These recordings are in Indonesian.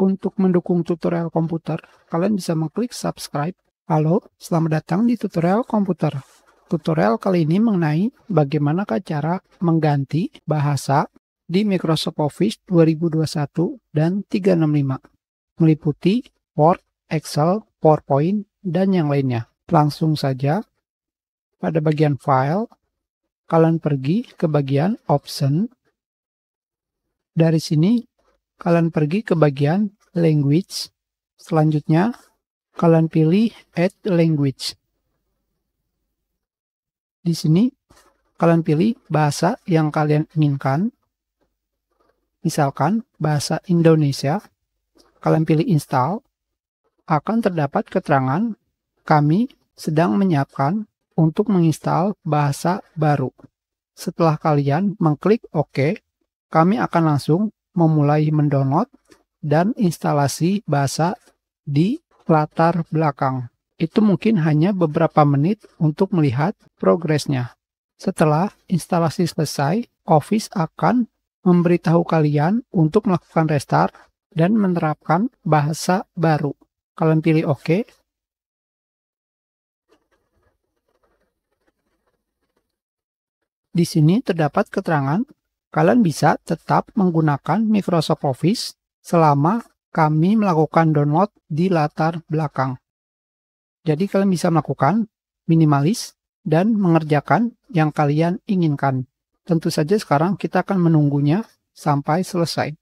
Untuk mendukung tutorial komputer, kalian bisa mengklik subscribe. Halo, selamat datang di tutorial komputer. Tutorial kali ini mengenai bagaimana cara mengganti bahasa di Microsoft Office 2021 dan 365, meliputi Word, Excel, PowerPoint, dan yang lainnya. Langsung saja, pada bagian File, kalian pergi ke bagian Option. Dari sini, kalian pergi ke bagian Language. Selanjutnya, kalian pilih Add Language. Di sini, kalian pilih bahasa yang kalian inginkan. Misalkan, bahasa Indonesia. Kalian pilih Install. Akan terdapat keterangan, kami sedang menyiapkan untuk menginstal bahasa baru. Setelah kalian mengklik OK, kami akan langsung memulai mendownload dan instalasi bahasa di latar belakang. Itu mungkin hanya beberapa menit untuk melihat progresnya. Setelah instalasi selesai, Office akan memberitahu kalian untuk melakukan restart dan menerapkan bahasa baru. Kalian pilih OK. Di sini terdapat keterangan, kalian bisa tetap menggunakan Microsoft Office selama kami melakukan download di latar belakang. Jadi kalian bisa melakukan minimalis dan mengerjakan yang kalian inginkan. Tentu saja sekarang kita akan menunggunya sampai selesai.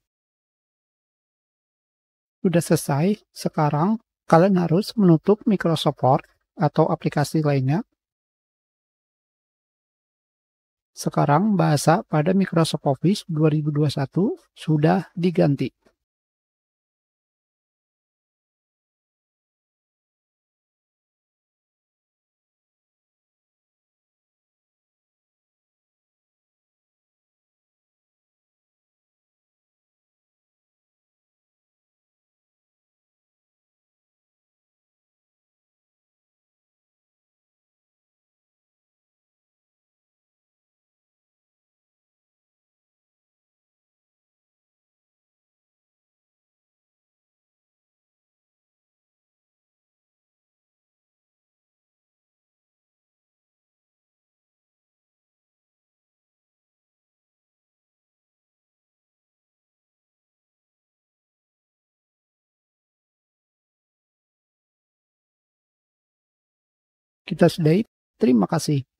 Sudah selesai, sekarang kalian harus menutup Microsoft Word atau aplikasi lainnya. Sekarang bahasa pada Microsoft Office 2021 sudah diganti. Kita sudahi. Terima kasih.